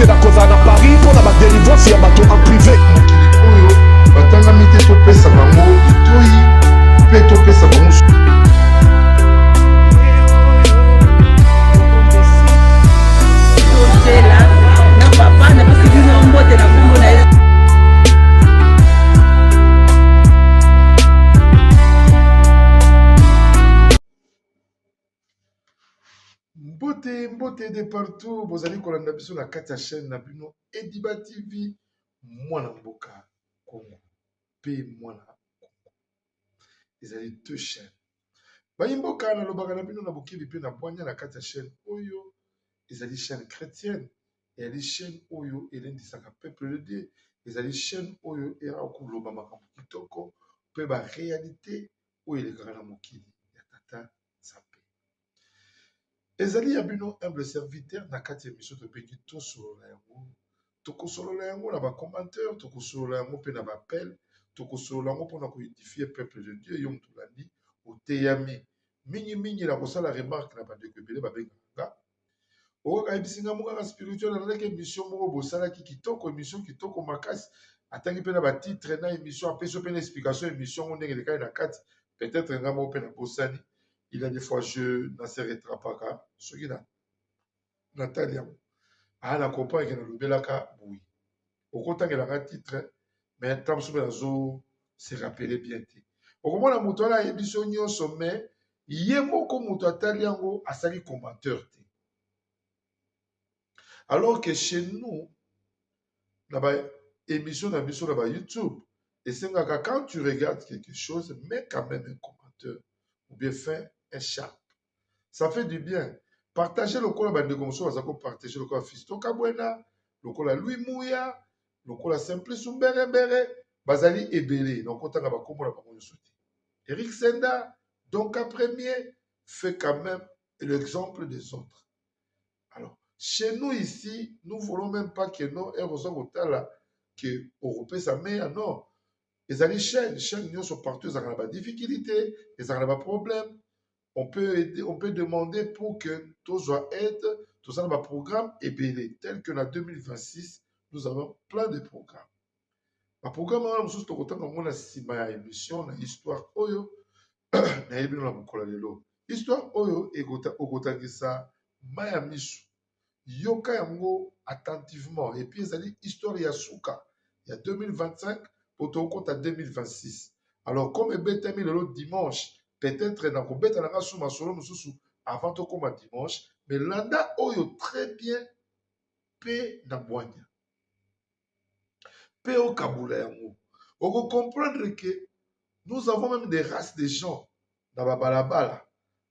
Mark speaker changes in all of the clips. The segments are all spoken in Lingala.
Speaker 1: c'est la cause à Paris pour la délivrance, il y a bateau en privé.
Speaker 2: Batanga mite topesa bango itoi pe topesa bango. Mbote de partout, bozali kolanda biso na kati ya chaîne na bino Ediba TV, mwana mboka Congo pe mwana Congo. Ezali deux chaînes. Bayimboka na lobaka na bino na bokebi pe na bwanya na kati ya chaîne oyo ezali chaîne chrétienne, ezali chaîne oyo elendisaka peuple de Dieu, ezali chaîne oyo era koloba makambo kitoko pe ba réalité oyo elekaka na mokili ya tata Nzambe. Ezali ya bino humble serviteur na kati ya émission tobengi tosolola yango. Tokosolola yango na ba commentaire, tokosolola yango pe na ba appel, tokosolola yango mpona koédifier peuple de Dieu yo mutulandi oteyami. Mingi na kosala remarque na bandeko ebele babengaka. Okokayebisinga mokaka spirituel nazalaki émission moko bosalaki kitoko, émission kitoko makasi atangi mpe na batitre na émission apesi mpe na explication émission ngo ndenge elekali na kati peut-être nga moko mpe na bosani. Il y a des fois je ne sais pas ce qui n'a Natalia a la compagne qui n'a le belaka oui au contact de la titre mais tant que zo se rappeler bien au moment la moto la émission nyo sommet yemo ko moto ataliango asali commentateur te alors que chez nous la émission na biso na YouTube et c'est quand tu regardes quelque chose mets quand même un commentaire ou bien fais un chat. Ça fait du bien. Partagez le col à bande comme ça, partager le col à Fisto Kabwena, le col à Louis Mouya, le col à Simple Soumbere Bere, Bazali Ebele. Donc, on a comme on Eric Senda, donc à premier, fait quand même l'exemple des autres. Alors, chez nous ici, nous ne voulons même pas que nos héros là, que Européens ça met, non. Les amis chaînes sont partout, ils ont des difficultés, ils ont des problèmes. On peut demander pour que tout soit aide, tout ça dans un programme ébélé, tel que en 2026, nous avons plein de programmes. Le programme, nous avons une émission, une histoire, histoire, ça, Maya Misu, Yoka Yango attentivement, et puis ils ont dit histoire Yasuka, il y a 2025, pour ton compte à 2026. Alors, comme Ebetami le dimanche, peut-être dans le bête à la sous ma solo avant tout comme dimanche, mais landa oyo très bien pe na boanya pe au kabula yango. On peut comprendre que nous avons même des races de gens dans la balabala.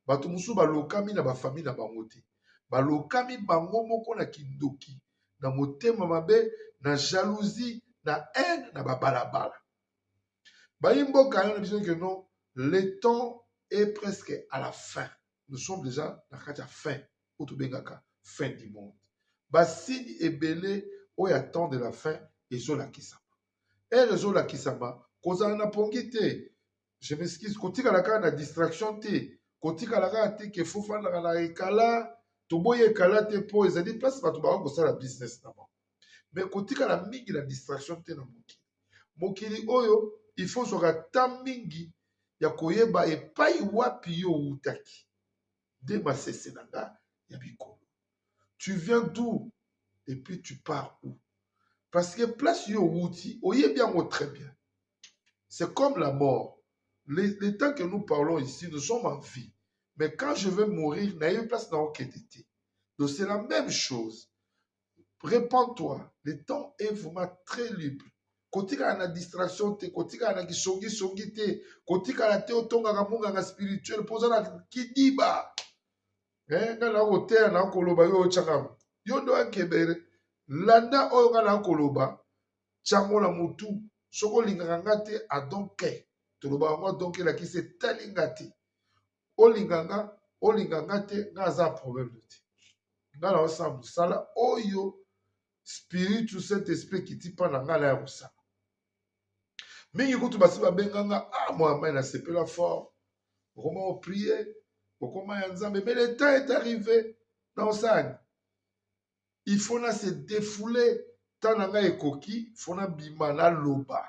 Speaker 2: Bato musu ba lokami na ba famille na bangote. Ba lokami bango moko na kindoki, na motema mabe, na jalousie, na haine na ba balabala. Ba imbo kana na que non, le temps est presque à la fin. Nous sommes déjà à la fin. Fin du monde. Bassini et Belé, où il attend de la fin, et sur la Kisama. Et le jour la Kisama, quand on a pongité, je m'excuse, quand on a la distraction, quand on a la que faut faire la écala, tout boye écala, te po, ils ont dit, place, tu vas faire la business d'abord. Mais quand on a la distraction, te na mokili. Mokili, oyo, il faut se rater mingi. Ya koyeba epai wapi yo utaki de masese nanga ya bikolo. Tu viens d'où et puis tu pars où? Parce que place yo uti oyebi yango très bien. C'est comme la mort. Les temps que nous parlons ici, nous sommes en vie. Mais quand je vais mourir, n'a eu place dans aucun été. Donc c'est la même chose. Répands-toi. Le temps est vraiment très libre. Kotika na distraction te, kotika na kisongi te, kotika na te otonga kamunga na spirituel, poza na kidiba. Nga na otea na koloba yo changam. Yo ndo akebere. Landa oyo nga na koloba, chango la mutu, soko linganga te adonke. Toloba nga donke la ki se talinga te. O linganga te, nga za problème te. Nga na osa musala, oyo spiritu cet esprit qui tipa na nga la ya musala. Mingi kutu basi babenganga moi mais na sepela fort. Comment prier? Comment Nzambe? Mais le temps est arrivé dans ça. il faut se défouler tant na ngai ekoki faut na bima na loba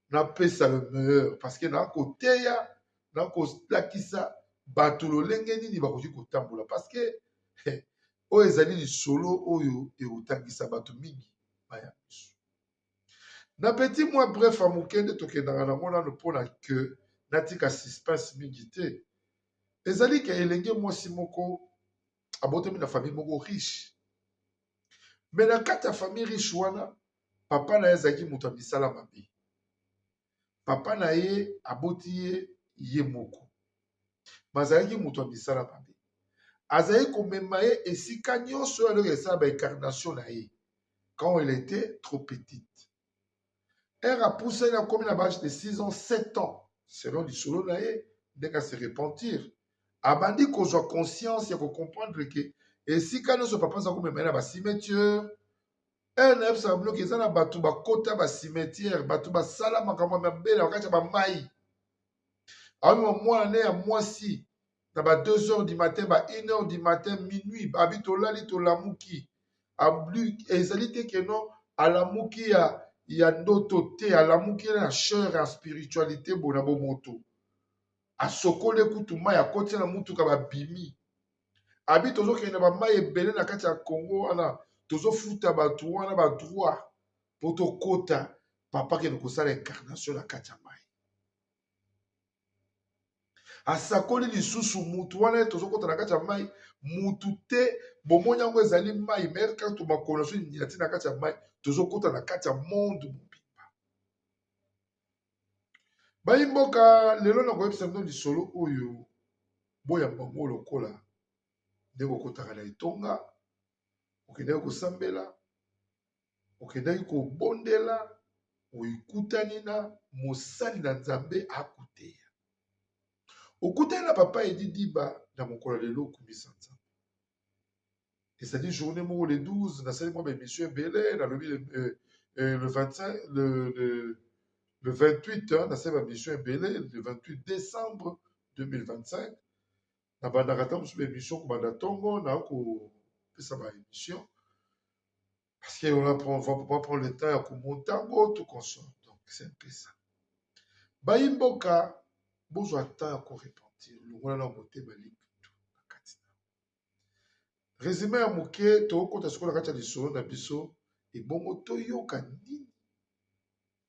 Speaker 2: na pesa le meilleur parce que na koteya na kolakisa bato lolenge nini bakoki kotambola parce que oyo ezali lisolo oyo ekotangisa bato mingi baya biso na petit mois bref amoke nde tokendaka nango nano mpona ke natika suspense mingi te ezali ke elenge mwasi moko abotami na famille moko riche me na kati ya famille riche wana papa na ye azalaki moto ya misala mabe papa na ye aboti ye moko bazalaki moto ya misala mabe azalaki komema ye esika nyonso oyo aloko esala baincarnation na ye quand elle était trop petite ere apusani akomi na bage de 6 ans 7 ans selon lisolo na ye ndenge ase repentir abandi kozwa conscience ya kocomprendre ke esika nyonso papa aza komema ye na bacimetiere ere nayebisaka biloko eza na bato bakota bacimetiere bato basala makambo ya mabe na bakati ya bamai awima mwana ne ya mwasi na ba 2 heures du matin ba 1 heure du matin minuit babi tolali tolamuki ezali te keno alamuki ya ndoto te alamuki na chere ya spiritualité bona bomoto asokole kutu mai akoti na mutuka babimi abi tozokende bamai ebele na kati ya Congo wana tozofuta bato wana badroit mpo tokota papa kende kosala incarnation na kati ya mai asakoli lisusu mutu wana tozokota na kati ya mai mutu te bomoni yango ezali mai me kaka tomakolo so nina ti na kati ya mai tozokota na kati ya monde mobimba bayimboka lelo na koyebisa bino lisolo oyo boyamba ngo lokola ndenge okotaka na etonga okendaki kosambela okendaki kobondela oyikutani na mosali na nzambe akuteya okutani na papa edi diba na mokolo lelo okumisa nzambe ezali journée moko le 12 nasali mwa baémission ebele nalobi le 25 le 28 nasali baémission ebele le 28 décembre 2025 nabandaka ta mosusu baémission kobanda ntongo na kopesa baémission parce que on va prendre le temps ya komonta yango tout consort donc c'est un peu ça bayimboka bozwa temps ya korepentir longola na motema liputu na kati na résumé ya moke tokokota sikoyo na kati ya lisolo na biso ebongo toyoka nini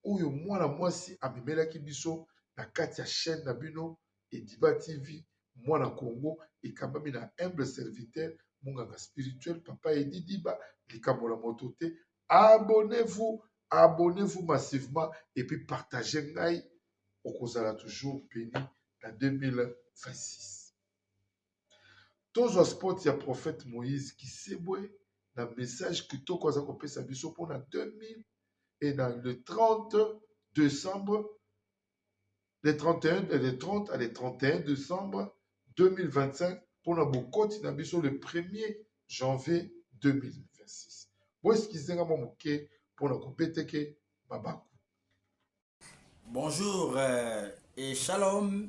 Speaker 2: oyo mwana mwasi amemelaki biso na kati ya chaîne na bino Ediba TV mwana Congo ekambami na humble serviteur monganga spirituel papa Edi Diba likambo la moto te abonnez-vous massivement et puis partagez ngai okozala toujours béni na 2026 tozwa spot ya prophète Moïse Kisebwe na message kitoko aza kopesa biso mpona 2000 et dans le 30 décembre le 31 et le 30 à le 31 décembre 2025 mpona bokoti na biso le 1er janvier 2026 boeskizenga mwa moke mpona kobeteke babaku.
Speaker 3: Bonjour et shalom.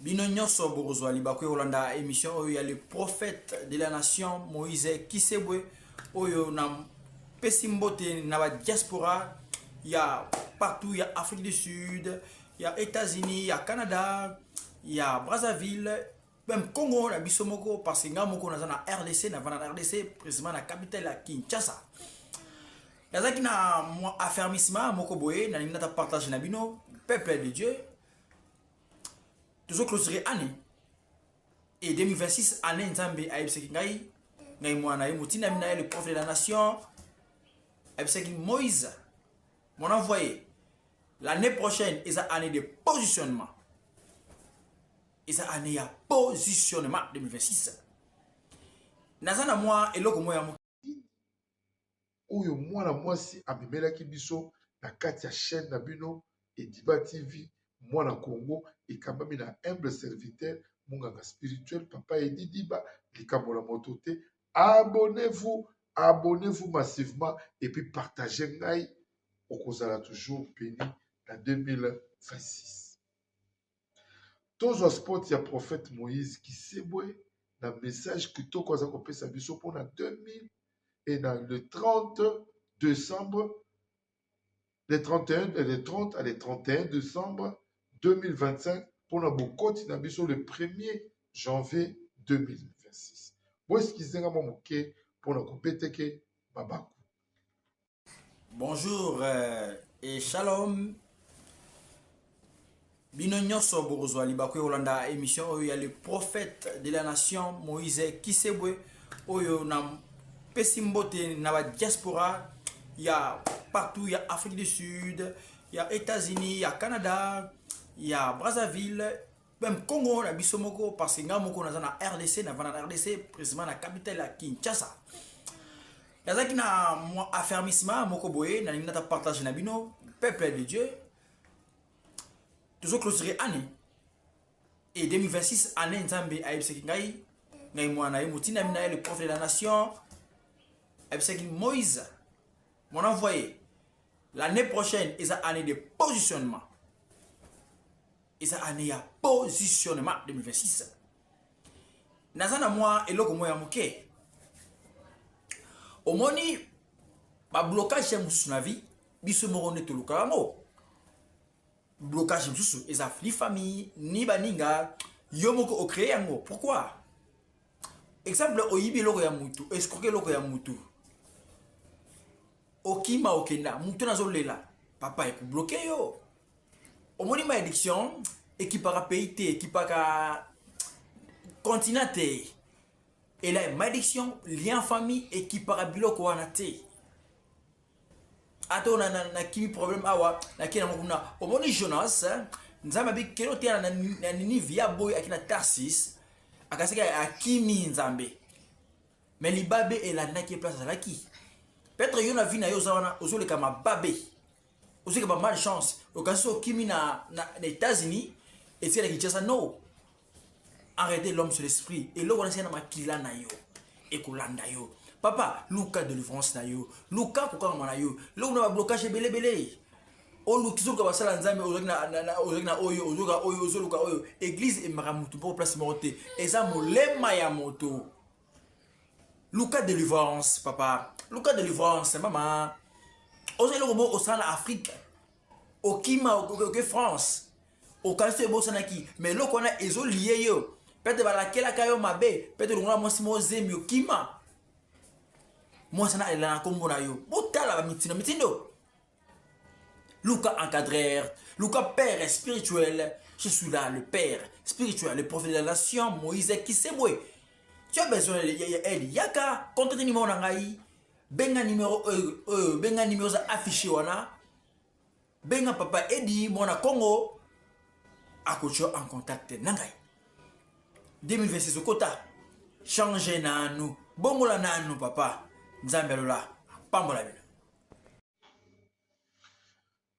Speaker 3: Bino nyonso bokozwa libaku Yolanda émission oyo ya le prophète de la nation Moïse Kisebwe oyo na pesi mbote na ba diaspora ya partout ya Afrique du Sud, ya États-Unis, ya Canada, ya Brazzaville, même Congo na biso moko parce que nga moko na na RDC na vana RDC précisément na capitale ya Kinshasa. Yazaki na mo affermissement moko boye na ningata partage na bino peuple de Dieu. Toujours clôturer année et 2026 année nzambe aibseki ngai mwana ye mutina mina le prophète de la nation aibseki Moïse mon envoyé l'année prochaine est une année de positionnement et ça année ya positionnement 2026 nazana moi eloko moya
Speaker 2: oyo mwana mwasi amemelaki biso na kati ya chaîne na bino Ediba TV mwana Congo ekambami na humble serviteur monganga spirituel papa Edi Diba likambo la moto te abonnez-vous massivement et puis partagez ngai okozala toujours béni na 2026 tozwa spot ya prophète Moïse Kisebwe na message kitoko aza kopesa biso mpona 2000 et dans le 30 décembre, les 31 et les 30 à les 31 décembre 2025 pour la bokoti na biso le 1er janvier 2026. Bon, excusez moi moké pour la kopeteke babaku.
Speaker 3: Bonjour et shalom. Bino nyonso bokozwa libakwe olanda émission oyo ya le prophète de la nation Moïse Kisebwe oyo na pesi mbote na ba diaspora ya partout, ya Afrique du Sud, ya États-Unis, ya Canada, ya Brazzaville, même Congo na biso moko parce que nga moko naza na RDC, na vana na RDC précisément na capitale ya Kinshasa. Nazaki na mo affermissement moko boye na ninata partage na bino peuple de Dieu. Toujours clôturer année et 2026 année nzambe ayebisaki ngai mwana ye mutina mina le prophète de la nation ayebisaki Moïse mon envoyé l'année prochaine est année de positionnement et ça année ya positionnement 2026 nazana moi eloko moya moke omoni ba blocage ya musu na vie biso moko ne toluka yango blocage mususu eza ni famille ni baninga yo moko o créer yango. Pourquoi? Exemple oyibi loko ya mutu escroquer loko ya mutu okima okenda mutu nazolela papa eko bloquer yo omoni ma addiction ekipaka pays te ekipaka continent te et là ma addiction lien famille ekipaka biloko wana te ato na kimi problème awa na kina mokuna omoni Jonas nzamba bi kelo te na nini via boy akina Tarsis akaseka akimi nzambe mais libabe elandaki place alaki peut-être yo na vie na yo zawana ozoleka mababe ozoleka ba malchance okasi okimi na États-Unis et c'est la Kinshasa no arrêtez l'homme sur l'esprit et lo wana sena makila na yo ekolanda yo papa luka délivrance na yo luka kokanga na yo lo na blocage belé o lukizo ka basala nzambe ozokina oyo ozoluka oyo église e maramutu pour place morte eza molema ya moto luka délivrance papa luka délivrance mama ozelo ko bo osala Afrique okima ok France okase bo sanaki mais loko na ezo lié yo peut-être balakela kayo mabe peut-être ngona mosimo zemi okima moi ça na la kombo na yo botala ba mitindo Luca encadreur Luca père spirituel je suis là le père spirituel le prophète de la nation Moïse Kisebwe tu as besoin d'aide yaka contacte numéro na ngai benga numéro za affiché wana benga papa Edi mona Congo akocho en contact na ngai 2026 okota changer nanu bongola nanu papa nzambe lola pambola bino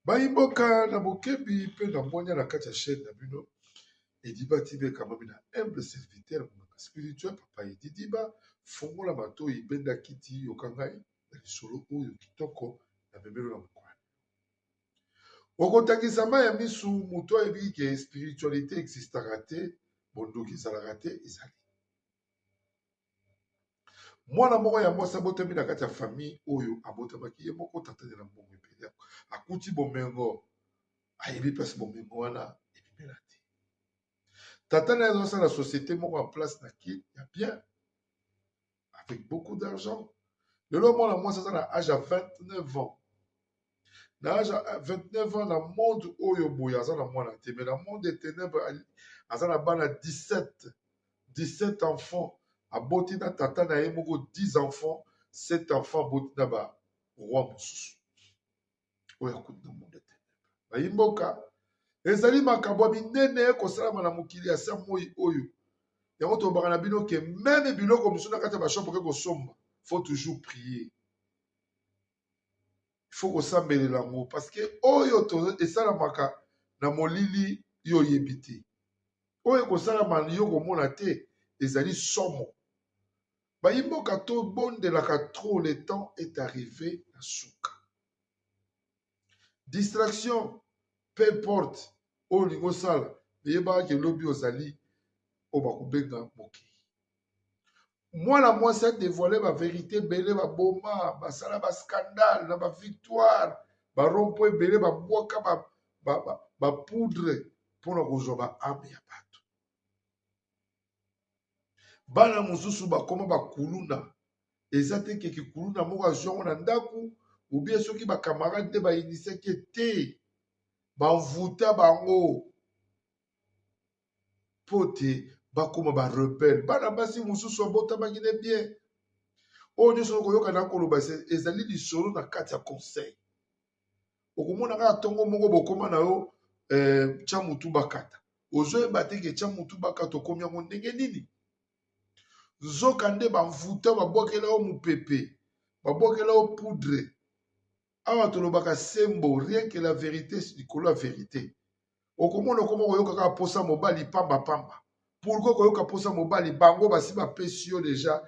Speaker 2: bayimboka na bokebi mpe na mbonya na kati ya chaîne na bino ediba tibeka mami na humble serviteur mongaka spirituel papa edidiba fongola matoi benda kiti yoka ngai na lisolo oyo kitoko na bemelo na mokwani okotangisa mai ya misu moto ayebi ke spiritualité existaka te bondoki ezalaka te ezali mwana moko ya mwasi abotami na kati ya famille oyo abotamaki ye moko tatane na mbongo ebele akuti bomengo ayebi mpasi bomengo wana ebimela te tata na ye azosala société moko en place na ki ya bien avec beaucoup d'argent lelo mwana mwasi aza na age ya 29 ans na age ya 29 ans na monde oyo boye aza na mwana te mais na monde des ténèbres aza na bana 17 enfants aboti na tata na ye moko 10 enfants 7 enfants aboti na ba roi mosusu oyo akuti na monde te bayimboka ezali makambo ya minene kosalama na mokili ya sa moi oyo yango tobaka na bino ke meme biloko mosusu na kati ya bashopo oke kosomba faut toujours prier faut kosambelela yango parce que oyo esalamaka na molili yo oyebi te oyo kosalama yo komona te ezali somo bayimboka tobondelaka trop le temps est arrivé na suka distraction peu importe oyo olingi osala eyebaka ke lobi ozali oyo bakobenga mokili mwana mwasi adévoile bavérité ebele baboma basala bascandale na bavictoire barompo ebele babwaka bapoudre mpona kozwa baame ya bato. Bana mosusu bakoma bakuluna eza te keke kuluna moko azwango na ndako ubie soki bakamarade nde bainisiaki te bamvuta bango mpo te bakoma barebele. Bana basi mosusu abotamaki ne bien oyo nyonso koyoka na koloba ezali lisolo na kati ya conseil. Okomona kaka ntongo moko bokoma na yo tya mutu bakata ozoyeba te ke tya mutu bakata okomi yango ndenge nini. Zoka nde bamvuta babwakela yo mopepe babwakela yo poudre. Awa tolobaka sembo rien que la vérité likolo ya vérité. Okomona okoma koyoka kaka posa mobali pamba pamba. Pourquoi koyoka posa mobali bango basi bapesi yo deja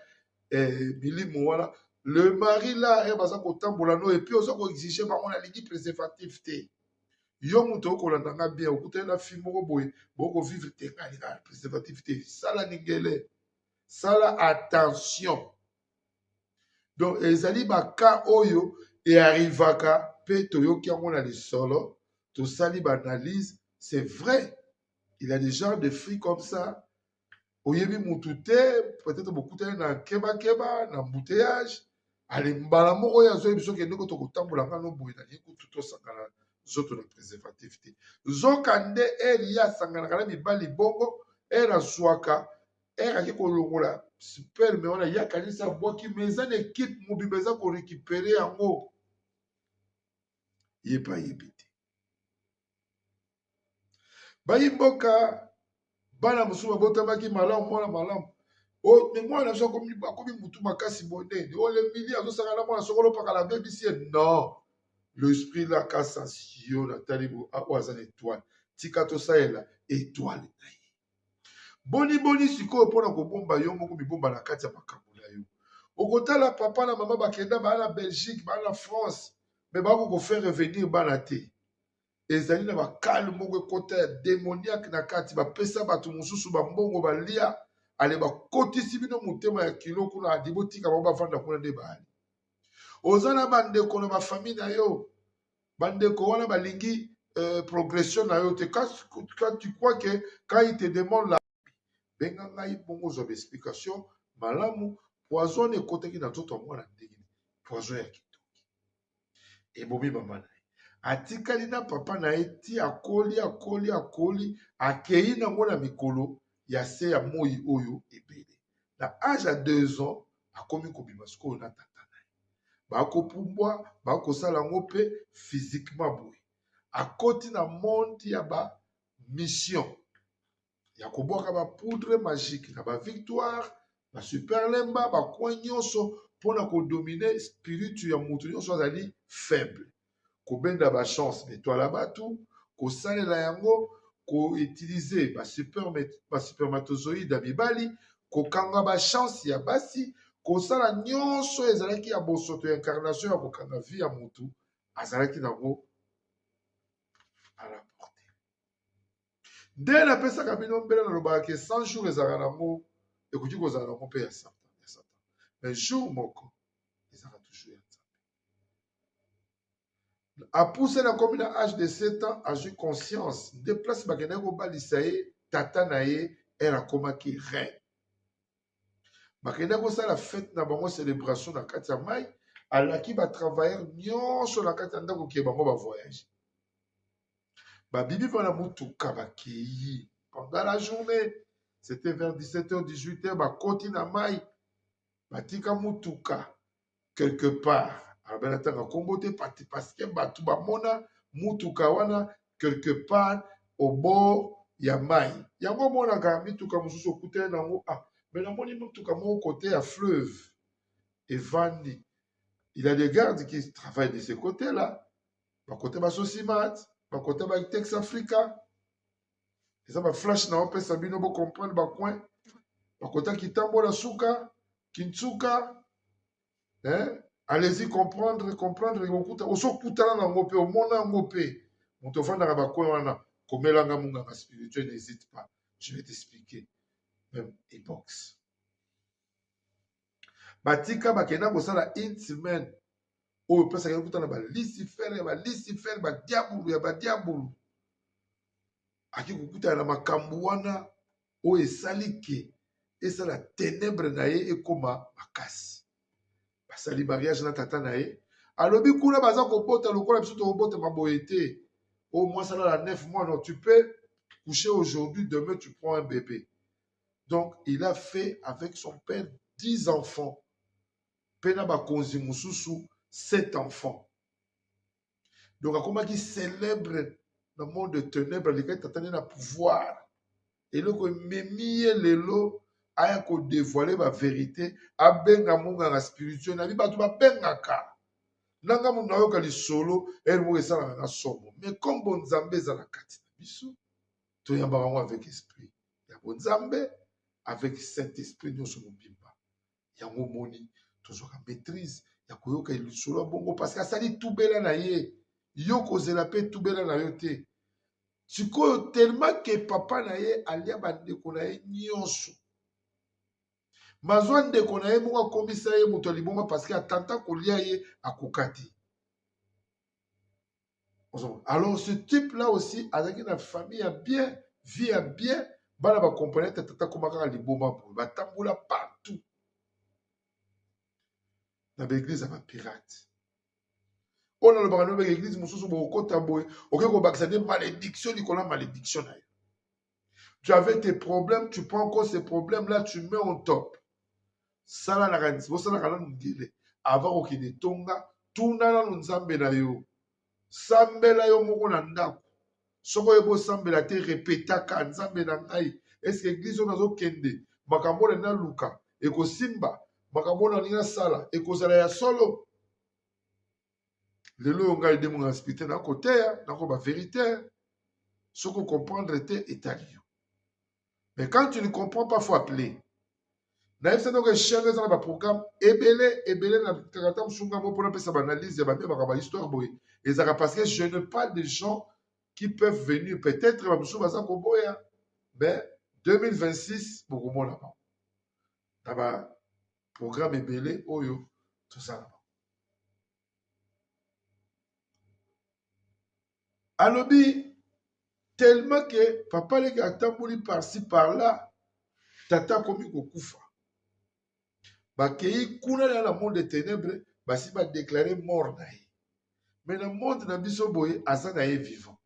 Speaker 2: milimo wana le mari là baza kotambola no et puis oza koexige bango na lingi préservatif te. Yo moto okolanda nga bien okutana na fille moko boye bokovivre te nga préservatif te sala ningele. Sala attention. Donc ezali baka oyo et arrivaka pe toyoki yango na lisolo tosali analyse. C'est vrai, il y a des genres de filles comme ça. Oyebi mutu te peut-être bokutani na keba keba na embouteillage ale mbala moko oyo azoyebi soki endeko tokotambola ngano boye na ye kutu tosangana zoto na préservatif te. Zoka nde eri ya sanganaka na mibali bongo eri azwaka eri ake kolongola sperme wana ye akanisi abwaki me eza na ekipe mobimba eza korécupere yango ye pa yebi te. Bayimboka bana mosusu babotamaki malamu mwana malamu me mwana so akomi mutu makasi monene olemili azosangana mwana sokolo pakala bebisi ye non. L'esprit la cassation natali oyo aza na étoile tika tosalela étoile na ye boni sikoyo mpona kobomba yo moko mibomba na kati ya makambo na yo. Okotala papa na mama bakenda baa na Belgique baa na France me bako kofaire revenir bana te. Ezali na bakale moko ekota ya démoniaque na kati bapesa bato mosusu bambongo balia ale bakotisi bino motema ya kilo kuna adi botika bango bavanda kuna nde baali. Oza na bandeko na bafamille na yo bandeko wana balingi progression na yo te. Quand tu crois que quand il te demande la benga ngai bongo zwa explication malamu poison ekotaki na nzoto ya mwana ndenge poison ya kitoki ebomi mama na ye atikali na papa na ye ti akoli akei nango na mikolo ya se ya moi oyo ebele na age ya 2 ans akomi kobima sikoyo na tata na ye bakopumbwa bakosala yango mpe physiquement boye akoti na monde ya bamission ya kobwaka bapoudre magique na bavictoire basuperlemba bacoin nyonso mpona kodomine spiritu ya moto nyonso azali faible kobenda bachance betwala bato kosalela yango koutilize basupermatozoïde ya mibali kokanga bachance ya basi kosala nyonso ezalaki ya bosoto ya incarnation ya kokanga vie ya motu azalaki nango araporte. Nde napesaka bino mbele nalobaka ke 100 jours ezalaka nango ekoki kozala nango mpe ya satan mais jour moko ezalaka toujours ya nzambe. Apuse na komi na âge de 7 ans azwi conscience nde place bakendaki kobalisa ye tata na ye ere akomaki reine. Bakendaki kosala fete na bango célébration na kati ya mai alaki batravailleur nyonso na kati ya ndako ke bango bavoyage babibi mpona motuka bakei pendant la journée c'était vers 17h 18h bakoti na mai batika motuka quelque part abenatanga kombo te parce que bato bamona motuka wana quelque part au bord ya mai yango monaka mituka mosusu okutani nango mais namoni motuka moko côté ya fleuve evandi. Il y a des gardes qui travaillent de ce côté-là bakote basosimat bakote batex africa eza baflash na opesa bino bocomprendre bacoin bakota kitambola suka kintsuka allez-y comprendre osokutana nango mpe omona yango mpe moto ofandaka bacoin wana komelanga munganga spirituel n'hésite pas je vais t'expliquer même époque batika bakenda kosala une semaine oyo opesaka kutana balisifere badiabulu ya badiabulu aki kokutana na makambo wana oyo esali ke esala ténèbre na ye ekoma makasi basali mariage na tata na ye alobi kuna baza kobota lokola biso tokobota maboye te au moins ça la 9 mois non tu peux coucher aujourd'hui demain tu prends un bébé donc il a fait avec son père 10 enfants pena bakonzi mususu 7 enfants donc akomaki célèbre dans le monde de ténèbres lekai tatani na pouvoir eloko ememi ye lelo aya kodévoile bavérité abenga monganga spirituel na bi bato babengaka nanga mundu ayoka lisolo ere moko esalaka na somo mais comme bonzambe eza na kati na biso toyambaka yango avec esprit ya bonzambe avec saint esprit nyonso mobimba yango moni tozwaka maîtrise ya koyoka lisolo ya bongo parce que asali tubela na ye yo kozela mpe tubela na yo te sikoyo tellement ke papa na ye alia bandeko na ye nyonso mazwa ndeko na ye moko akomisa ye moto ya liboma parce que atanta kolia ye akoka te alors ce type là aussi azalaki na famille ya bien vie ya bien bana bakomprene te tata koma kaka liboma boye batambola partout na baeglise ya bapirate oyo nalobaka no beka eglise mosusu bokokota boye okoki kobakisa nde malédiction likolo ya malédiction na yo tu avais tes problèmes tu prends encore ces problèmes là tu mets au top bosalaka nanu ngele avant kokende tonga tuna nanu nzambe na yo sambela yo moko na ndako soko oyo bosambela te repetaka nzambe na ngai eske eglize oyo nazokende makambo oyo naluka ekosimba makambo oyo nalingi nasala ekozala ya solo lelo oyo ngai nde monga spirite nakoteya nako bavérité soko comprendre te etali yo mais quand tu ne comprends pas faut appeler nayebisa ndoko eshenge eza na baprogramme ebele na kaka mosunga mo mpona pesa baanalyse ya babebaka bahistoire boye ezalaka parce que je ne parle de gens qui peuvent venir peut-être bamosusu baza koboya mais 2026 bokomona bango na baprogramme ebele oyo tozala bango alobi tellement ke papa leki atamboli par-ci par-là tata akomi kokufa bakei kuna na la monde des ténèbres basi badéclare mort na ye mais na monde na biso boye aza na ye vivant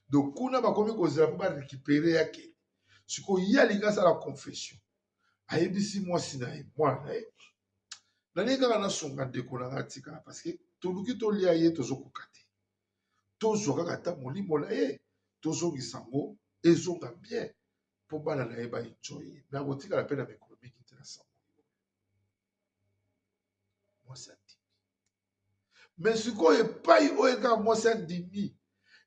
Speaker 2: donc kuna bakomi kozela mpo barécupere yake sikoyo ye alingi asala confession ayebisi mwasi na ye mwana na ye nalingi kaka nasunga ndeko na nga atikala parce que toluki tolia ye tozokoka te tozwa kaka ata molimo na ye tozongisa yango ezonga bien mpo bana na ye baenjoy ye me akotikala mpe na mikolo mingi te na sango mwasi andimi me sikoyo epai oyo ekaka mwasi andimi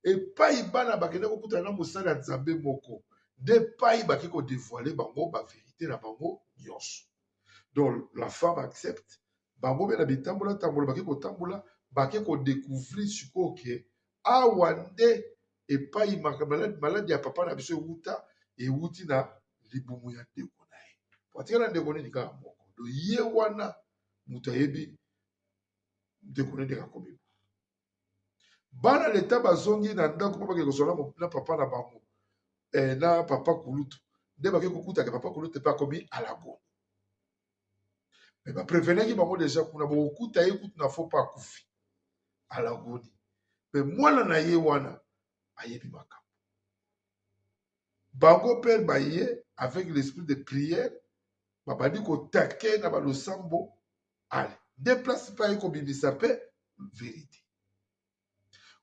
Speaker 2: epai bana bakende kokutana na mosali ya nzambe moko nde epai baki kodévoile bango bavérité na bango nyonso donc la femme accepte bango mpe na bitambola tambola baki kotambola baki kodécouvrir sikoyo ke awa nde epai maladi ya papa na biso ewuti na libumu ya ndeko na ye po atikala ndeko nini kaka moko do ye wana moto ayebi ndeko nini akomi bana leta bazongi na ndako mpo bake kozola na papa na bango na papa kulutu nde bake kokutaka papa kulutu mpe akomi alagoni me baprevenaki bango deja kuna bokokuta ye kutu na fo mpo akufi alagoni me mwana na ye wana ayebi makambo bango mpe baye avec l'esprit de prière babandi kotake na balosambo ale nde place mpe aye kobimisa mpe vérité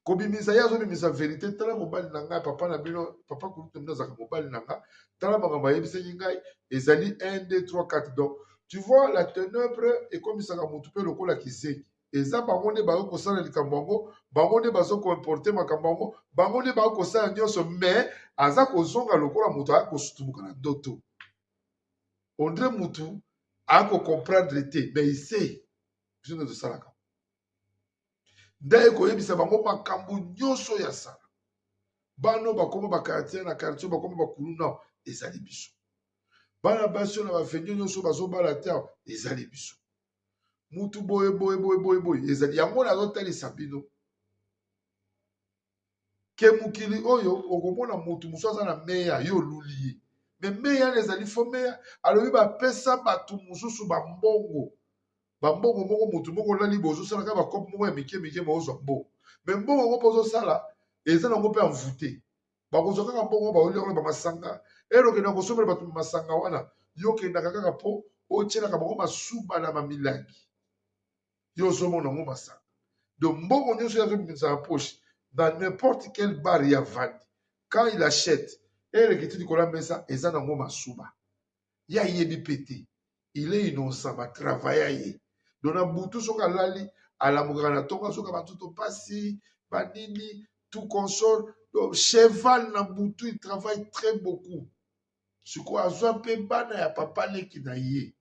Speaker 2: kobimisa ye azobimisa vérité tala mobali na ngai papa na bino papa kulutu mino azalaka mobali na ngai tala makambo ayebisaki ngai ezali 1 2 3 4 donc tu vois la ténèbre ekomisaka motu mpe lokola kiseki eza bango nde bakosala likambo yango bango nde bazokoimporte makambo yango bango nde bakosala nyonso me aza kozonga lokola moto akosutumuka na ndoto ondre motu akokomprendre te me ise biso nde tosalaka nde ekoyebisa bango makambo nyonso ya sala bano bakoma bakartier na quartier bakoma bakulu nao ezali biso bana basi oyo na bafenio nyonso bazobala te ezali biso mutu boye boye boye boye boye ezali yango nazotalisa bino ke mokili oyo okomona mutu mosusu aza na meya yo oluli ye me meya wana ezali fo meya alobi bapesa bato mosusu bambongo bambongo moko mutu moko olali boye ozosalaka bakope moko ya mike mike maozwa mbongo me mbongo yango mpo ozosala eza nango mpe amvute bakozwa kaka mbongo baoli yango na bamasanga elokenda kosomela bato masanga wana yokendaka kaka mpo otielaka bango masuba na bamilangi yo ozomona yango masanga donc mbongo nyonso yazobimisa na poche dans n'importe quel bar ya vandi quand il achète elekiti likolo ya mesa eza nango masuba ya yebi pete il est innocent batravailla ye donc na butu soki alali alamukaka na ntongo soki bantuto pasi banini tout console donc cheval na butu il travaille très beaucoup sikoyo azwa mpe bana ya papa leki na ye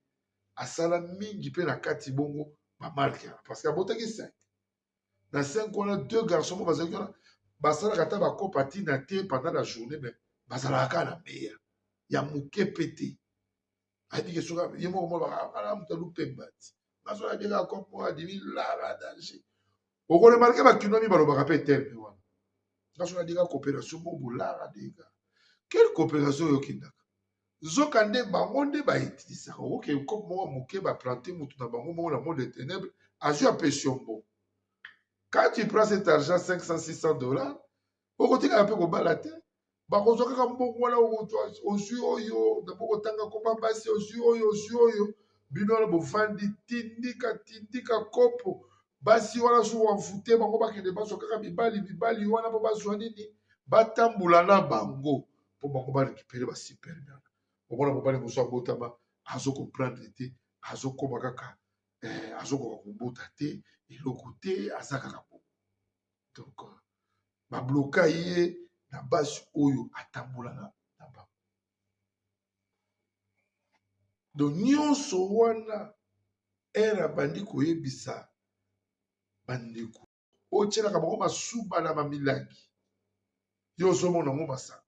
Speaker 2: asala mingi mpe na kati bongo bamarke parce que abotaki 5 na 5 wana 2 garçons mo bazalaki wana basalaka ata bakopa ntina te pendant la journée mais bazalaka kaka na meya ya moke mpe te ayebike soki ye moko moala moto alupemba ti naso abikaka kope moko adimi lara danger okolemarke bakinwami balobaka mpe terme wana naso nadika coopération mo bolara deka quelle coopération oyo okendaka zoka nde bango nde baetilisaka okoke kope moko moke baplante mutu na bango moko na monde de ténèbre azwi apesio mbo quand tu prends cet argent 500-600 $, okotikaka mpe kobala te bakozwa kaka mbongo wana ozwi oyo nabokotanga komba basi ozwi oyo bino wana bovandi tindika kopo basi wana so wamfute bango bakende bazwa kaka mibali wana mpo bazwa nini batambula na bango mpo bango barekipere basiperme wana omona mobali mosu abotama azokomprendre te azokoma kaka azokoka kobota te eloko te aza kaka bo donc babloka ye na basi oyo atambolana na bango donc nyonso wana ere abandi koyebisa bandeko otielaka bango masuba na bamilangi yo ozomona yango masanga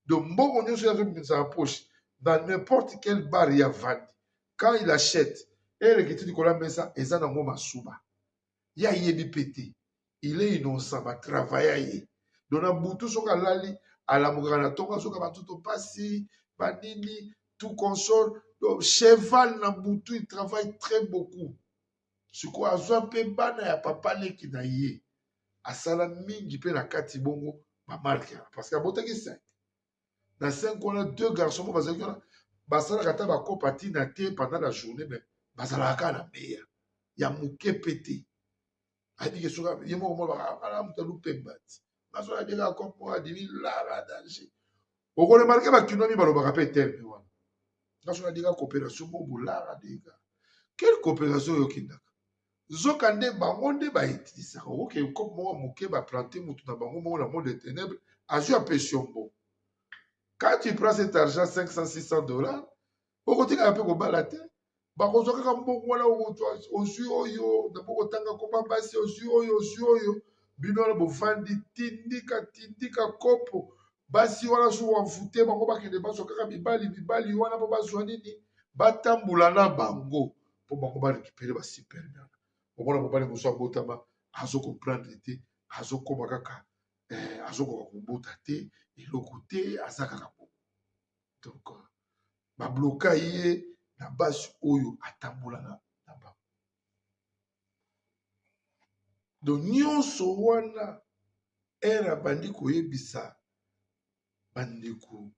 Speaker 2: donc mbongo nyonso yazobimisa na poche dans n'importe quel bar ya vandi quand il achète elekiti likolo ya mesa eza nango masuba ya yebi pete il est innocent batravailla ye donc na butu soki alali alamukaka na ntongo soki bantuto pasi banini tout console donc cheval na butu il travaille très beaucoup sikoyo azwa mpe bana ya papa leki na ye asala mingi mpe na kati bongo bamarke parce que abotaki 5 na 5 wana 2 garçons mo bazalaki wana basalaka ata bakopa ntina te pendant la journée mais bazalaka kaka na meya ya moke mpe te ayebike soki ye moko moala moto alupemba ti naso abikaka kope moko adimi lara danger okolemarke bakinwami balobaka mpe terme wana naso nadika coopération mo bolara deka quelle coopération oyo okendaka zoka nde bango nde baetilisaka okoke kope moko moke baplante mutu na bango moko na monde de ténèbre azwi apesio mbo quand tu prends cet argent 500-600 $, okotikaka mpe kobala te bakozwa kaka mbongo wana ozwi oyo nabokotanga komba basi ozwi oyo bino wana bovandi tindika kopo basi wana so wamfute bango bakende bazwa kaka mibali wana mpo bazwa nini batambula na bango mpo bango barekipere basiperme wana omona mobali mosu abotama azokomprendre te azokoma kaka azokoka kobota te eloko te aza kaka bo donc babloka ye na basi oyo atambolana na bango donc nyonso wana ere abandi koyebisa bandeko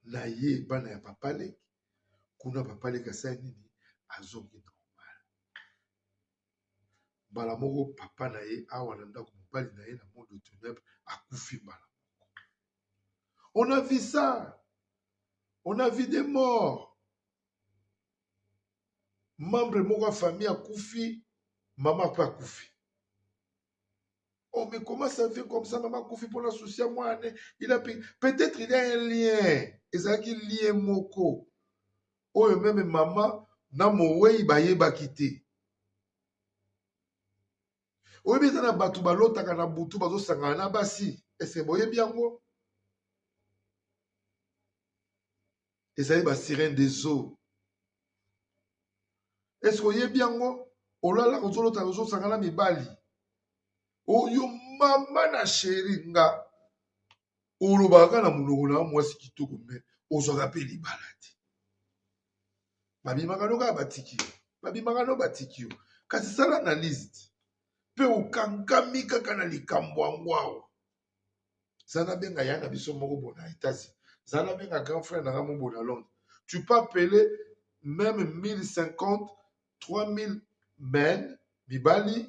Speaker 2: na ye bana ya papa leki kuna papa leki asali nini azongi normal mbala moko papa na ye awa na ndako mobali na ye na monde de ténèbre akufi mbala moko on a vu ça on a vu des morts membre moko ya famille akufi mama mpe akufi oh mais comment ça fait comme ça mama akufi mpona souci ya mwana il a peut-être il y a un lien ezalaki lien moko oyo meme mama na mowei bayebaki te oyebi eza na bato balotaka na butu bazosangana na basi ese boyebi yango ezali basirene des eaux est-ce que oyebi yango olala kozolota kozosangana mibali oyo mama na sheri nga olobaka na monoko na mwasi kitoko me ozwaka mpe libala te babimaka no kaka batiki yo babimaka no batiki yo kasi sala analyse mpe okangami kaka na likambo yango awa za nabenga ya na biso moko bo na États-Unis za nabenga grand frère nanga mo bo na Londres tu peux appeler même 1050 3000 men mibali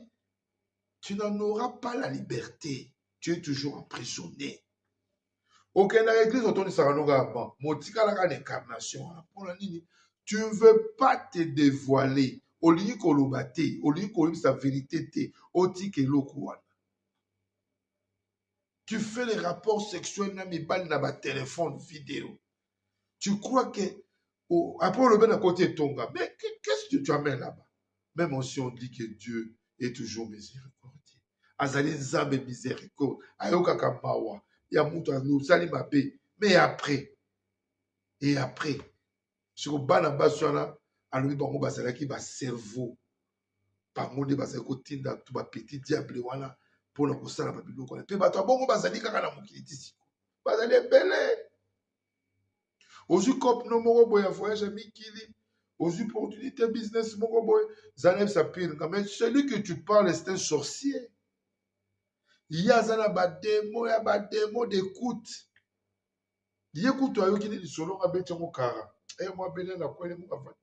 Speaker 2: tu n'en auras pas la liberté tu es toujours emprisonné aucun église otonisaka no kaka ban motikalaka na incarnation wana mpona nini tu ne veux pas te dévoiler olingi koloba te olingi koyebisa vérité te otika eloko wana tu fais les rapports sexuels na mibali na téléphone vidéo tu crois que après olobe na côté etonga mais qu'est-ce que tu amènes là-bas même si on dit que Dieu est toujours miséricordieux azali nzambe miséricorde ayokaka mawa ya mutu azali mabe mais après siko bana basi wana alobi bango bazalaki bacerveau bango nde bazali kotinda to bapetit diable wana mpona kosala babiloko wana mpe bato ya bongo bazali kaka na mokili ti siko bazali ebele ozwi kopno moko boye ya voyage ya mikili ozwi opportunité business moko boye zala yebisa pire nga mais celui que tu parles c'est un sorcier ye aza na bademo ya bademo d'écoute ye kutu ayoki nini lisolo nga beti yango kara mwa bene na kwele moka va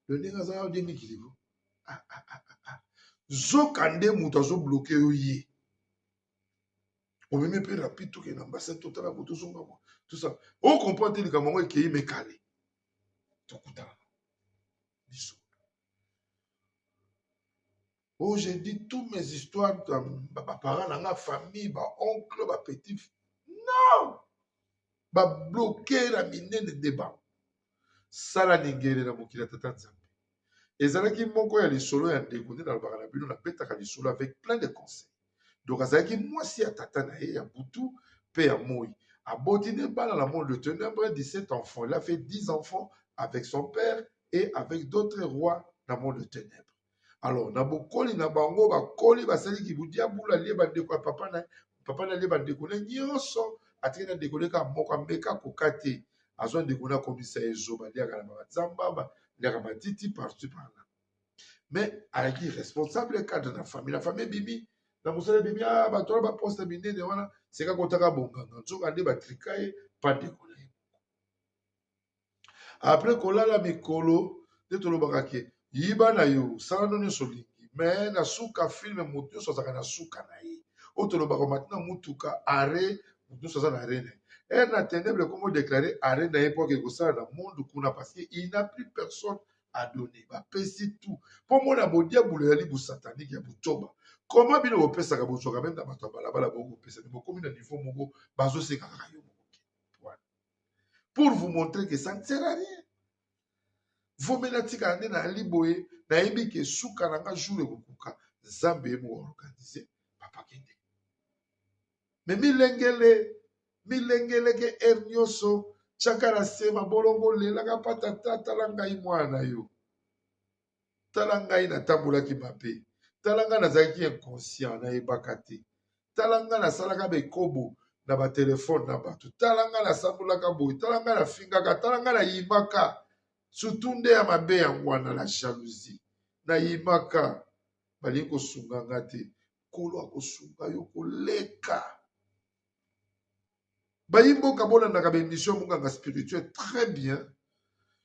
Speaker 2: le ndenge aza ode mikili vo zoka nde moto azobloke yo ye omemi mpe rapide toke na mbasa totala bo tozonga mwa tout ça ocomprendre te likambo yango ekei mekale tokutana biso oh j'ai dit toutes mes histoires baparents na nga famille baoncle bapetit non babloke na minene nde bango sala ningele na mokili ya tata nzambe ezalaki moko ya lisolo ya ndeko nde nalobaka na bino nabetaka lisolo avec plein de conseils donc azalaki mwasi ya tata na ye ya butu mpe ya moi aboti nde bana na monde de ténèbre 17 enfants il a fait 10 enfants avec son père et avec d'autres rois na monde de ténèbre alors na bokoli na bango bakoli basaliki budiabula lie bandeko ya papa na lie bandeko na nyonso atiki na ndeko neka moko ameka koka te azwa ndeko na akomisa ezoba liaka na bazamba liaka matiti partout par là mais alaki responsable cadre na famille bibi na mosala bibi bato wana baposte minene wana seka kotaka bonganga nzoka nde batrika ye pa ndeko na ye après kolala mikolo nde tolobaka ke yiba na yo sala no nyonso olingi me na suka filme moto nyonso azalaka na suka na ye oyo tolobaka matina mutuka are moto nyonso aza na are na ye na ténèbre komo déclaré are na ye mpo ake kosala na monde kuna parce que il n'a plus personne à donner bapesi tout mpo mona bodiabolo ya libu satanique ya butoba comment bino bopesaka bozwaka meme na bato ya balabala bokopesa bokomi na niveau moko bazosekaka yo mokoke pour vous montrer que ça ne sert à rien vomela tikala nde nayali boye nayebi ke suka na nga jour ekokuka nzambe ye moorganize papa kende me milengele ke ere nyonso tiaka na se mabolongo lelaka mpa tata tala ngai mwana yo tala ngai natambolaki mabe tala ngai nazalaki inconscient nayebaka te tala ngai nasalaka bekobo na batelefone na bato tala ngai nasambolaka boye tala ngai nafingaka tala ngai nayimaka surtout nde ya mabe yango wana la jalousie nayimaka balingi kosunga nga te kolo akosunga yo koleka bayimboka bolandaka bémission monganga spirituel très bien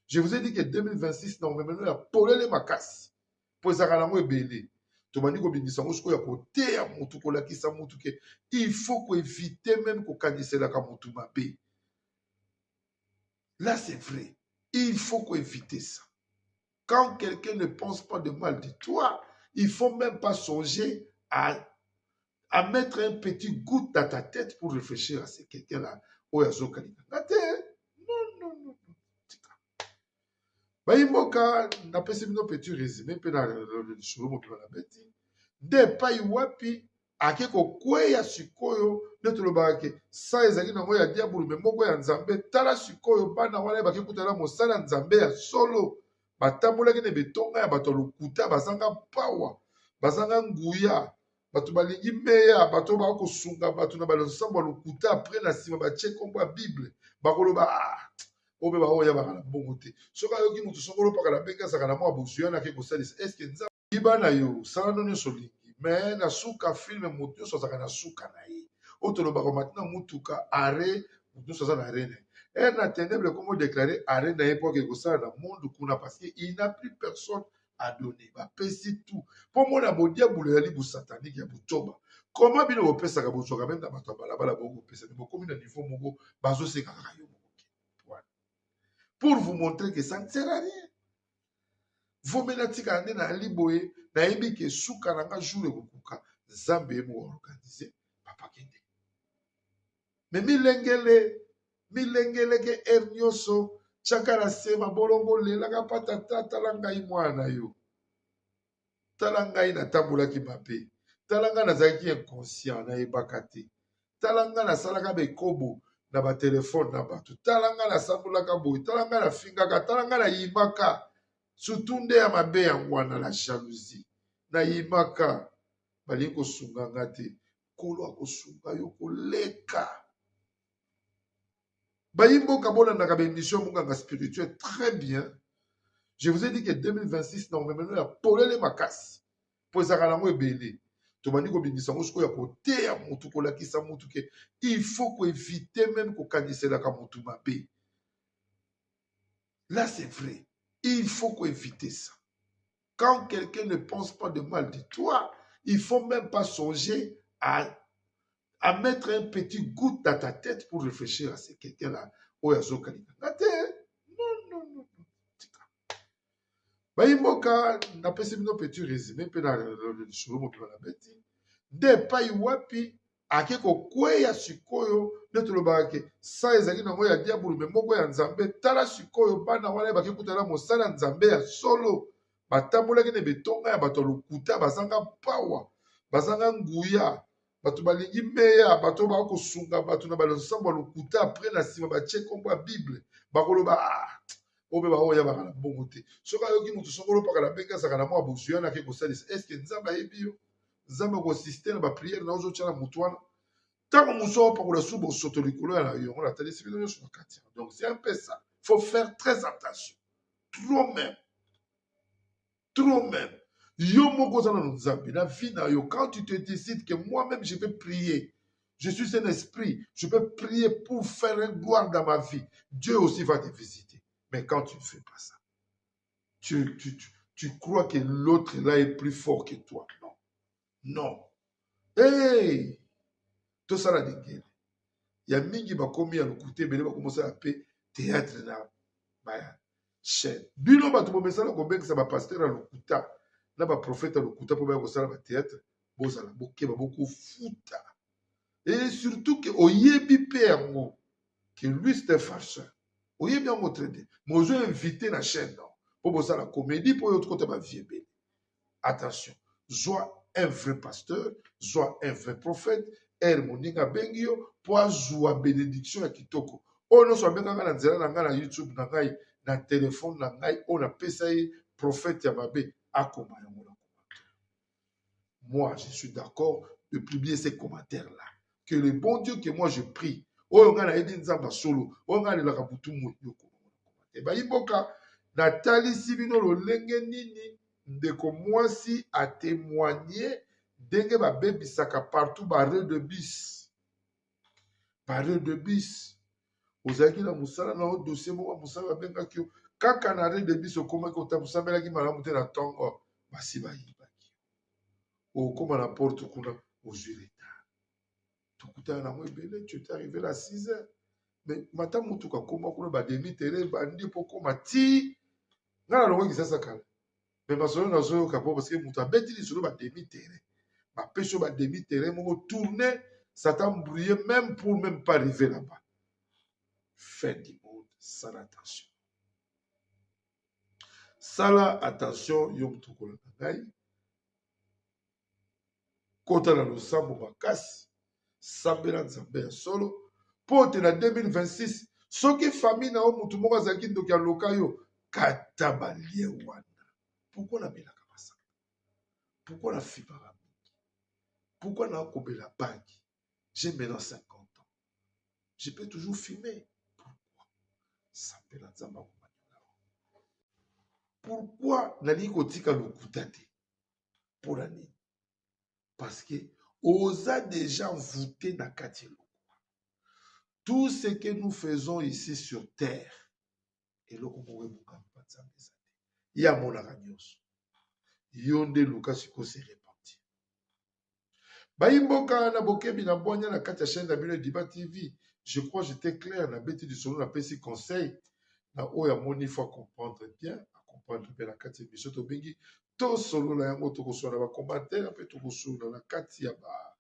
Speaker 2: je vous ai dit que 2026 normalement ya polele makasi po ezalaka nango ebele tobandi kobingisa yango sikoyo ya koteya motu kolakisa motu ke il faut koévite même kokaniselaka motu mabe là c'est vrai il faut éviter ça. Quand quelqu'un ne pense pas de mal de toi, il ne faut même pas songer à mettre un petit goutte dans ta tête pour réfléchir à ce quelqu'un-là. Non. Baïmoka, n'a pas essayé de petit résumé, puis dans le show, mon plan la bête. Des paï wapi, ake kokweya sikoyo nde tolobaka ke sa ezali nango ya diabolo me moko ya nzambe tala sikoyo bana wana ebaki kutala mosala nzambe ya solo batambolaki na betonga ya bato ya lokuta bazanga pawa bazanga nguya bato balingi meya bato bakosunga bato na balosambo ya lokuta apres na nsima batie nkombo ya bible bakoloba obe baoyabaka na mbongo te soki ayoki moto songolo pakala bengi azaka na mwa bozuya nake kosalisa eske nzambe yiba na yo sala no nyonso olingi me na suka filme moto nyonso azaka na suka na ye oyo tolobaka matina mutuka are moto nyonso aza na arene na ténèbre comme déclaré arène na époque que ça dans le monde kuna parce que il n'a plus personne à donner ba pesi tout pour moi na bodia bouleli bu satanique ya butoba comment bino opesa ka bozoka même na bato bala bala bongo pesa mais comme na niveau mongo bazo se kaka yo voilà pour vous montrer que ça ne sert à rien vous menatika ande na liboye na yebi ke suka na nga jour ekokuka zambe mo organiser papa kende mais milengeleke nyonso tiaka na sema bolongo lelaka pata tala ngai mwana yo tala ngai natambolaki mabe tala ngai nazalaki inconscient nayebaka te tala ngai nasalaka bekobo na batelefone na bato tala ngai nasambolaka boye tala ngai nafingaka tala ngai nayimaka surtout nde ya mabe yango wana la jalousie nayimaka balingi kosunga nga te kolo akosunga yo koleka Bayimboka bolanda émission munganga spirituelle très bien. Je vous ai dit que 2026 normalement ya polele makasi. Po ezaka nango ebele. To bandi ko bingisa ngo siko ya kote ya mutu ko lakisa mutu ke il faut ko éviter même ko kanisela ka mutu mabe. Là c'est vrai. Il faut ko éviter ça. Quand quelqu'un ne pense pas de mal de toi, il faut même pas songer à mettre un petit goutte dans ta tête pour réfléchir à ce quelqu'un-là. Non, non, non. Bayimboka, na pesi bino petit résumé, pe na le shuru mo na beti. De pai wapi, ake ko kweya sikoyo, neto lo bake, sa ezaki na ngo ya diabulu, me moko ya nzambe, tala sikoyo, bana wana bake kutala mosala nzambe ya solo. Batambolaki ne betonga ya bato lokuta, bazanga pawa, bazanga nguya, bato balingi meya bato bakosunga bato na balonsambo ya lokuta apres na nsima batie nkombo ya bible bakoloba obe baoyabaka na mbongo te soki ayoki moto songolo pakala bengi azaka na mwa bozuya nake kosalisa eske nzambe ayebi yo nzambe akosiste na bapriere na ozotia na motu wana ntango mosu aopakola su bosoto likolo ya yango natalisi bino nyonso na kati donc c'est un peu ça faut faire très attention trop même Yo moko za na nzambe na vie na yo quand tu te décides que moi-même je vais prier je suis un esprit je peux prier pour faire une gloire dans ma vie Dieu aussi va te visiter mais quand tu ne fais pas ça tu crois que l'autre là est plus fort que toi non hey tout ça la dingele ya mingi bakomi ya lokuta bele bakomosa pe théâtre na baya chaîne bino bato bomesala kobengisa bapasteur ya lokuta na baprofete lokuta po baya kosala bathéâtre bozala bokeba bokofuta et surtout que oyebi mpe yango que lui c'est un farceur oyebi yango très bien mais ozo invité na chaîne non po bozala comédie po oyo tukota bavie ebele attention zwa un vrai pasteur zwa un vrai prophète moninga abengi yo po azwa bénédiction ya kitoko oyo nyonso abenganga na nzela na ngai na youtube na ngai na telefone na ngai oyo napesa ye prophète ya mabe akoma yango na commentaire. Moi, je suis d'accord de publier ces commentaires-là. Que le bon Dieu que moi je prie, oyo nga na yedi nzamba solo, oyo nga lelaka butu mo yoko na commentaire. Ba yiboka natalisi bino lolenge nini ndeko mwasi a témoigné ndenge babebisaka partout barre de bis. Barre de bis. Ozalaki na musala na o dossier moko musala babengaki yo kaka na arrêt de bis okomaki otabusambelaki malamu te na ntongo basi bayibaki okoma na porte kuna ozwi retard tokutana nango ebele tu étais arrivé à 6 heures mais mata motuka koma kuna bademi tere bandi mpo koma ti nga na longoki sasa kala mais masolo nazoyoka mpo parce que moto abeti lisolo bademi tere bapesi yo bademi tere moko tourner satan brouillé même pour même pas arriver là-bas fin du monde sans attention sala attention yo mutu kolanda ngai kota na losambo makasi sambela nzambe ya solo mpo te na 2026 soki famille na yo mutu moko azalaki ndoki aloka yo kata balie wana. Pourquoi la bela kamasa? Pourquoi la fibara? Pourquoi la kobela bagi? J'ai maintenant 50 ans. Je peux toujours filmer. Pourquoi? Ça peut la zamba. Pourquoi nali kotika lokutate? Pour l'année. Parce que osa déjà voûté na katilo. Tout ce que nous faisons ici sur terre, et le Congo il y a mon aragnos. Yonde Lucas se répartit. Baimboka na bokebi na bonya na kati chaîne na bino Diba TV. Je crois que j'étais clair na bête du solo na pesi conseil na oya moni faut comprendre bien, comprendre bien la kati émission to bengi to solo na yango to ko na ba commentaire pe to ko na kati ya ba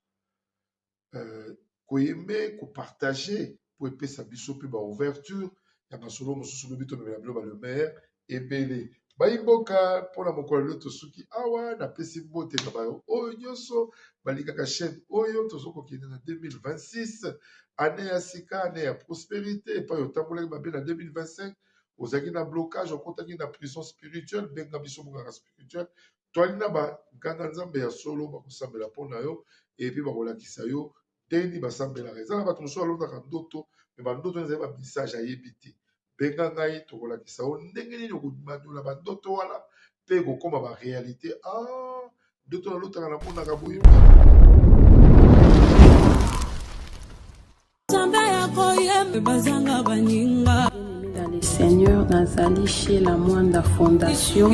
Speaker 2: koyeme ko partager pour epesa biso pe ba ouverture ya masolo mosusu lobi to na bilo ba le maire ebele baimboka pona mokolo loto suki awa na pesi mbote na bayo oyo nyonso balingaka chaîne oyo tozoko kende na 2026 année ya sika année ya prospérité pa yo tambolaki mabe na 2025 ozaki na blocage okotaki na prison spirituelle benga biso monganga spirituelle toali na baganga nzambe ya solo bakosambela mpona yo epi bakolakisa yo ndeni basambelaka eza na bato mosusu alondaka ndoto me bandoto ezali bamessage ayebi te benga ngai tokolakisa yo ndenge nini okomandola bandoto wana mpe ekokóma baréalité ndoto nalotaka namonaka boye
Speaker 4: dans le Seigneur nazali chez la Mwanda Fondation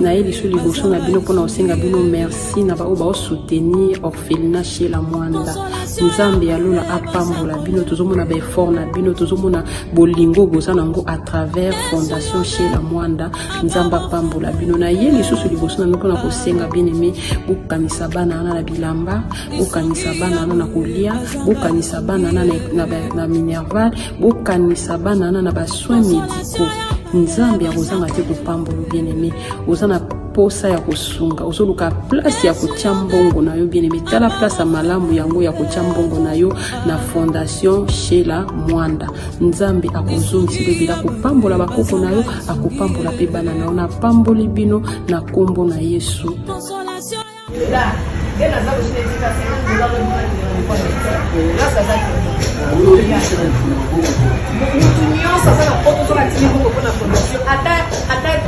Speaker 4: na eli sous liboso na bino pona osenga bino merci na ba oba soutenir orphelinat chez la Mwanda nzambe ya lola apambola bino tozomona ba effort na bino tozomona bolingo boza nango à travers Fondation chez la Mwanda nzamba apambola bino na eli sous liboso na pona kosenga bien aimé bokanisa bana na bilamba bokanisa bana na kolia bokanisa bana na minerval bokanisa bana na ba soins médicaux nzambe ya kozanga te kopambola bien aimé ozana posa ya kosunga ozoluka place ya kotia mbongo na yo bien aimé tala place ya malamu yango ya kotia mbongo na yo na Fondation chez la Mwanda nzambe akozongisa bebila kopambola bakoko na yo akopambola pe bana na yo na pamboli bino na kombo na Yesu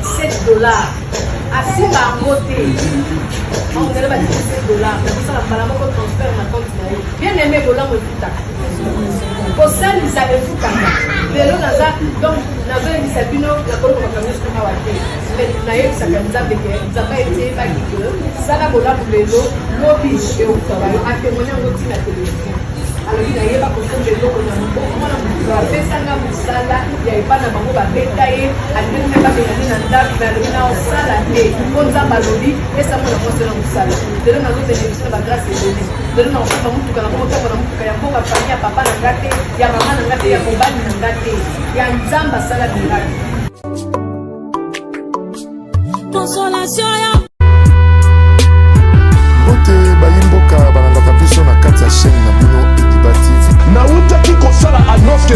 Speaker 5: $7 asimba yango te ongele ba $7 nakosala mbala moko transfert na compte na ye bien aimé bolango efutaka kosalisa efutaka lelo naza donc nazoyebisa bino nakolokoka nyonso awa te nayebisaka nzambe ke nzambe eteyebaki ke sala bolamu lelo lobi eutaka yo atémoigne yango ntina télévision alobi nayeba kosomba eloko na moboko mwana moto apesanga mosala ya epa na bango babeta ye alingi babengani na ndako me alobi na osala te mpo nzambe alobi esamona mwasena mosala lelo nazozela biso na bagrâce ebele lelo na kokomba motuka na komotambola motuka ya mboka fami ya papa na nga te ya mama na nga te ya mobali na nga te ya nzambe asala miracle
Speaker 2: bote bayimboka balandaka biso na kati ya chaîne na bino Diba TV
Speaker 1: nautaki kosala annonce ke